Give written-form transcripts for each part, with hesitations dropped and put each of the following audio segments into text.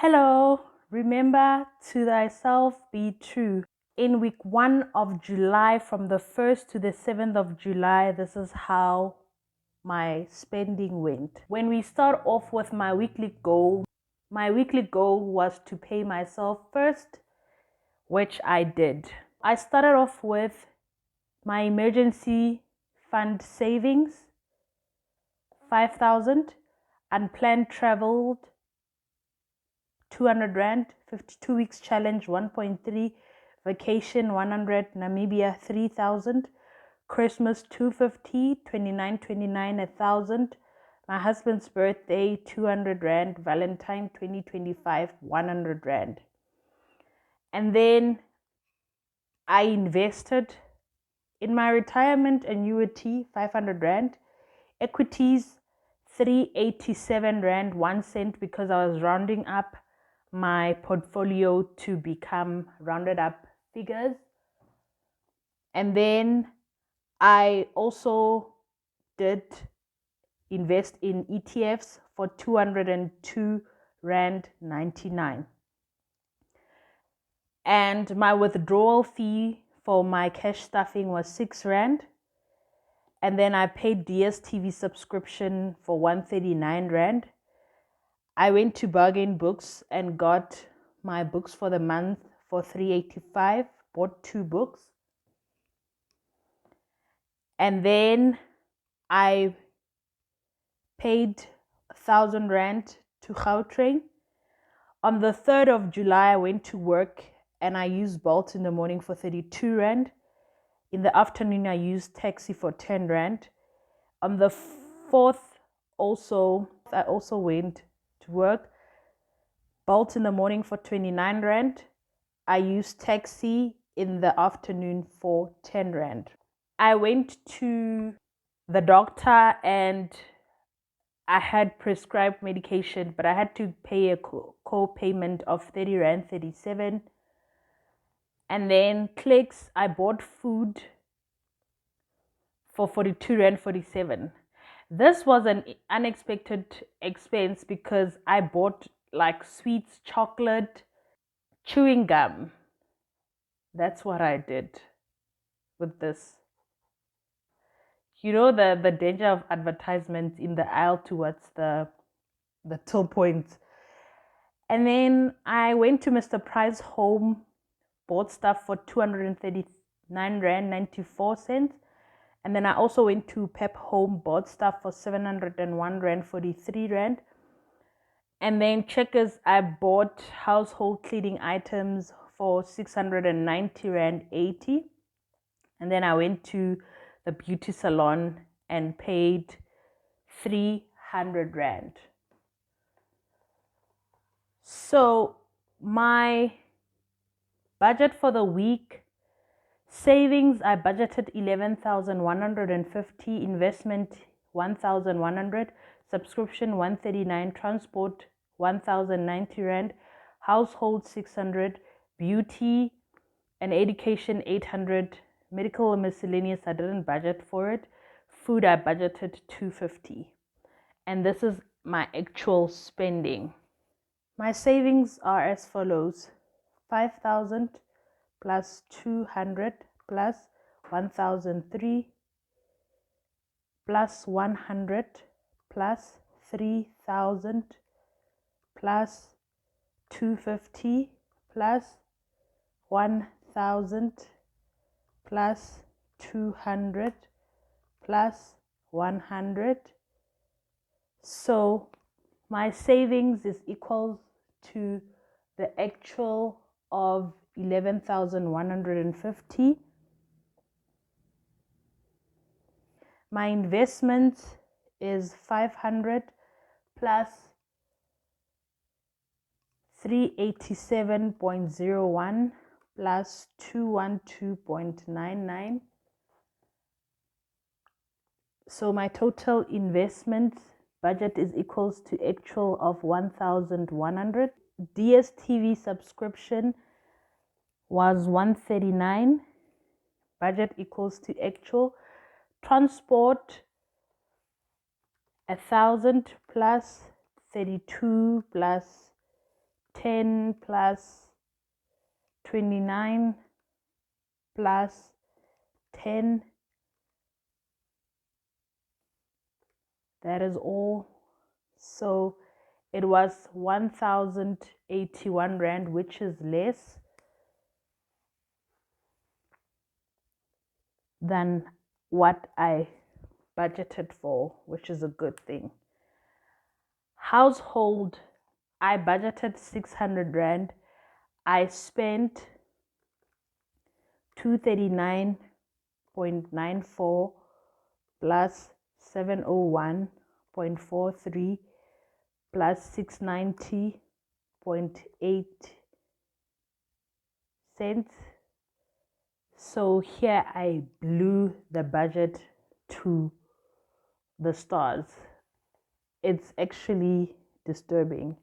Hello, remember to thyself be true. In week 1 of July, from the 1st to the 7th of July, this is how my spending went. When we start off with my weekly goal was to pay myself first, which I did. I started off with my emergency fund savings, 5,000, unplanned traveled, 200 Rand, 52 weeks challenge, 1.3, vacation, 100, Namibia, 3,000, Christmas, 250, 29, 1,000, my husband's birthday, 200 Rand, Valentine, 2025, 100 Rand. And then I invested in my retirement annuity, 500 Rand, equities, 387 Rand, 1 cent, because I was rounding up my portfolio to become rounded up figures. And then I also did invest in ETFs for 202 Rand 99. And my withdrawal fee for my cash stuffing was 6 Rand. And then I paid DSTV subscription for 139 Rand. I went to Bargain Books and got my books for the month for 385, bought 2 books. And then I paid 1,000 Rand to Gautrain. On the 3rd of July, I went to work and I used Bolt in the morning for 32 Rand. In the afternoon, I used taxi for 10 Rand. On the 4th, I also went to work. Bolt in the morning for 29 Rand. I used taxi in the afternoon for 10 Rand. I went to the doctor and I had prescribed medication, but I had to pay a co-payment of 30 Rand 37. And then Clicks, I bought food for 42 Rand 47. This was an unexpected expense because I bought like sweets, chocolate, chewing gum. That's what I did with this. You know the danger of advertisements in the aisle towards the till point. And then I went to Mr. Price Home, bought stuff for 239 Rand 94 cents. And then I also went to Pep Home, bought stuff for 701 Rand 43 Rand. And then Checkers, I bought household cleaning items for 690 Rand 80. And then I went to the beauty salon and paid 300 Rand. So my budget for the week: savings, I budgeted 11,150, investment 1,100, subscription 139, transport 1,090 Rand, household 600, beauty and education 800, medical and miscellaneous, I didn't budget for it, food I budgeted 250. And this is my actual spending. My savings are as follows: 5,000 plus 200 plus 1,003 plus 100 plus 3,000 plus 250 plus 1,000 plus 200 plus 100. So my savings is equal to the actual of 11,150. My investment is 500 plus 387.01 plus 212.99. So my total investment budget is equals to actual of 1,100. DSTV subscription was 139. Budget equals to actual. Transport 1,000 plus 32 plus 10 plus 29 plus 10. That is all. So it was 1,081 Rand, which is less than what I budgeted for, which is a good thing. Household, I budgeted 600 Rand. I spent 239.94 plus 701.43 plus 690.8 cents. So here I blew the budget to the stars. It's actually disturbing.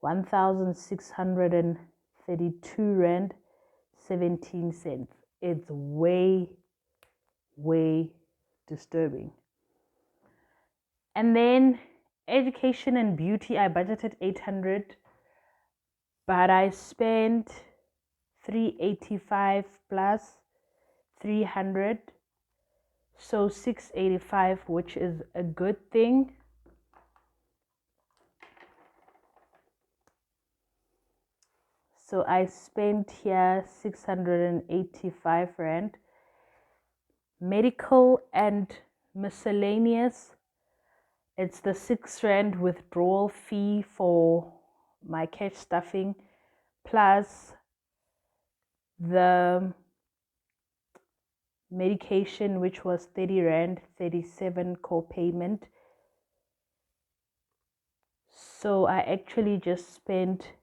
1,632 Rand 17 cents. It's way disturbing. And then education and beauty, I budgeted 800, but I spent 385 plus 300, so 685, which is a good thing. So I spent here 685 Rand. Medical and miscellaneous, it's the 6 Rand withdrawal fee for my cash stuffing, plus the medication, which was 30 Rand, 37 co-payment. So I actually just spent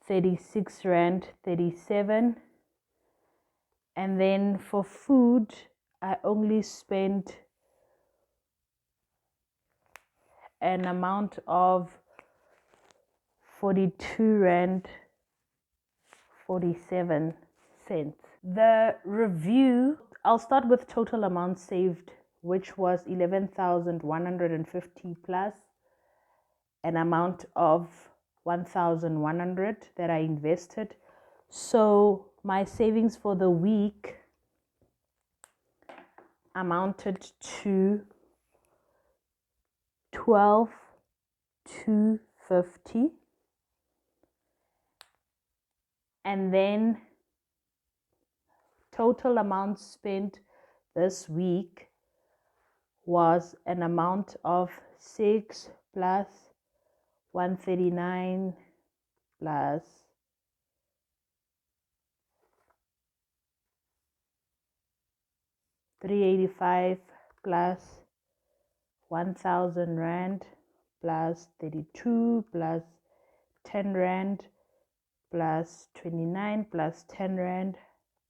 36 Rand, 37. And then for food, I only spent an amount of 42 Rand, 47 cents. The review, I'll start with total amount saved, which was 11,150 plus an amount of 1,100 that I invested. So my savings for the week amounted to 12,250. And then total amount spent this week was an amount of 6 plus 139 plus 385 plus 1,000 Rand plus 32 plus 10 Rand plus 29 plus 10 Rand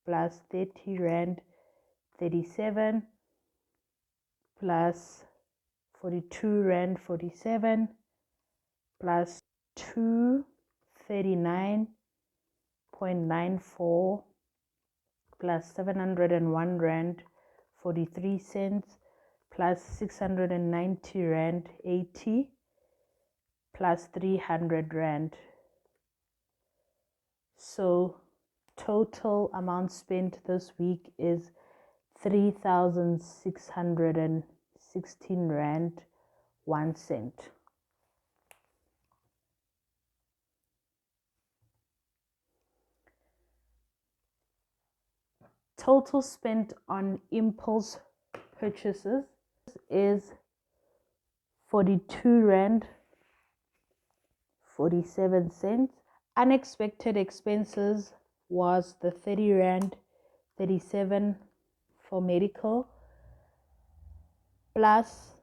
plus 30 Rand 37 plus 42 Rand 47 plus 239.94 plus 701 Rand 43 cents plus 690 Rand 80 plus 300 Rand. So total amount spent this week is 3,616 Rand 1 cent. Total spent on impulse purchases is 42 Rand 47 cents. Unexpected expenses was the 30 Rand 37 for medical plus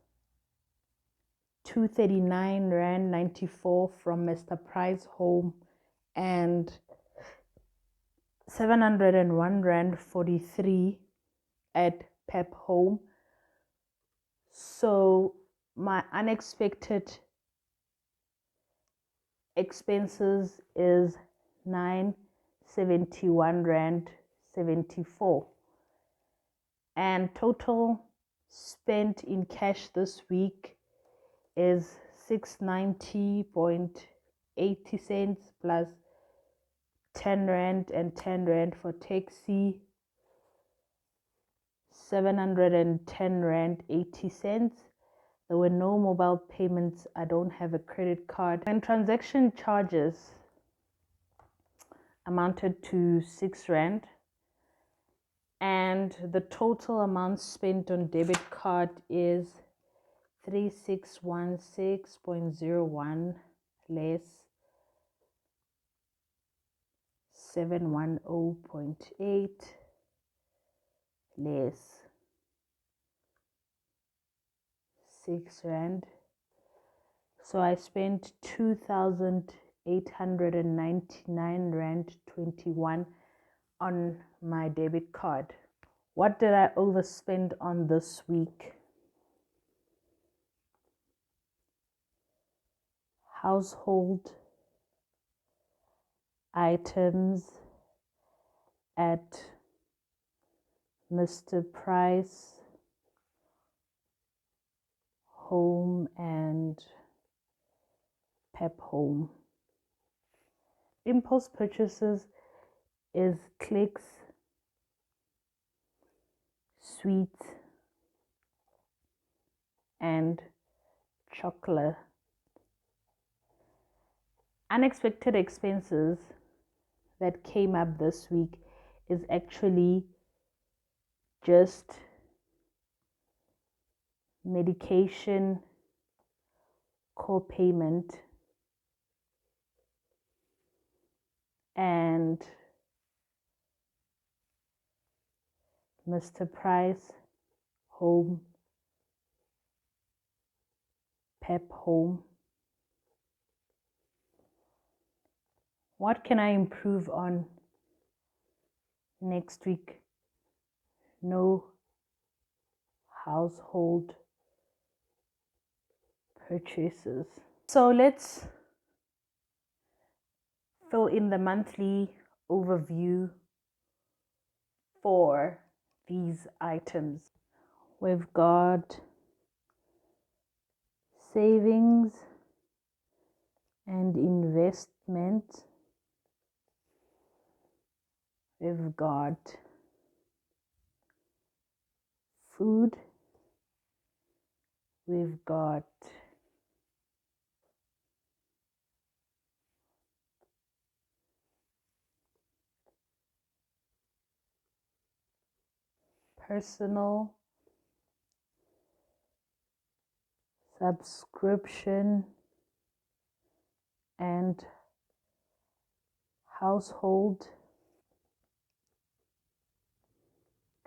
239 Rand 94 from Mr. Price Home and 701 Rand 43 at Pep Home. So my unexpected expenses is 971 Rand 74, and total spent in cash this week is 690.8 80 cents plus 10 rand and 10 rand for taxi, 710 rand 80 cents. There were no mobile payments. I don't have a credit card. And transaction charges amounted to 6 rand. And the total amount spent on debit card is 3616.01 less 710.8 less 6 rand. So I spent 2,899 rand 21 on my debit card. What did I overspend on this week? Household items at Mr. Price, Home and Pep Home. Impulse purchases is Clicks, Sweets, and Chocolate. Unexpected expenses that came up this week is actually just medication co-payment and Mr. Price, Home, Pep Home. What can I improve on next week? No household purchases. So let's fill in the monthly overview for these items. We've got savings and investment. We've got food. We've got personal subscription and household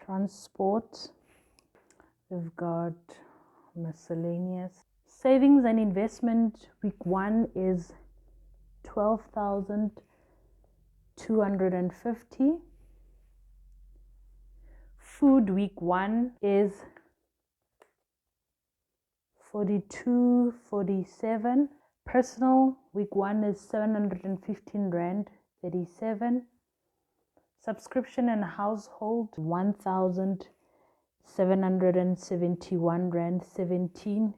transport. We've got miscellaneous. Savings and investment week 1 is 12,250. Food week 1 is 42.47. Personal week 1 is 715 rand 37. Subscription and household 1,771 rand 17.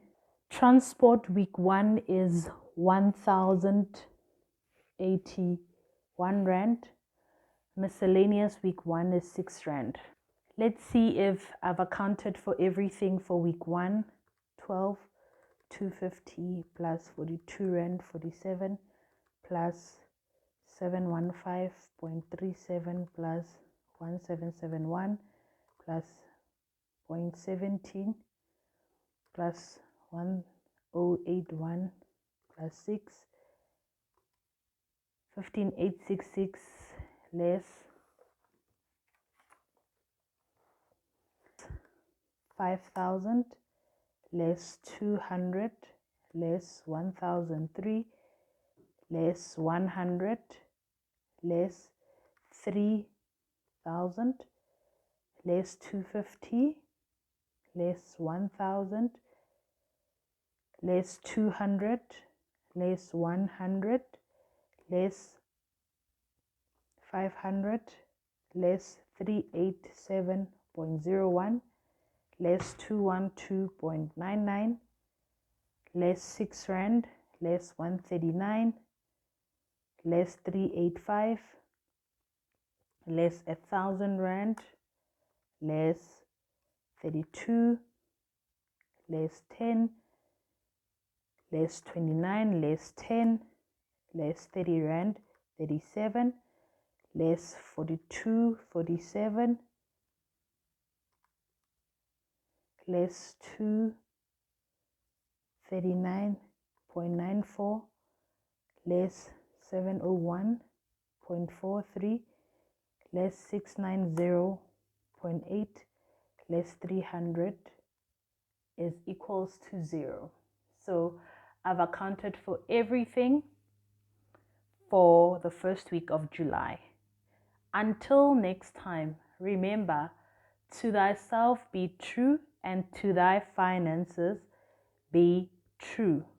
Transport week 1 is 1,081 rand. Miscellaneous week 1 is 6 rand. Let's see if I've accounted for everything for week 1. 12,250 plus 42 rand 47 plus 715.37 plus 1771 plus 0.17 plus 1081 plus 6, 15,866 less 5,000 less 200 less 1,003 less 100 less 3,000 less 250 less 1,000 less 200 less 100 less 500 less 387.01 less 212.99 less 6 rand less 139 less 385, less 1,000 rand, less 32, less 10, less 29, less 10, less 30 rand, 37, less 42, 47, less 2, 39.94, less 701.43, less 690.8, less 300 is equals to 0. So I've accounted for everything for the first week of July. Until next time, remember, to thyself be true, and to thy finances be true.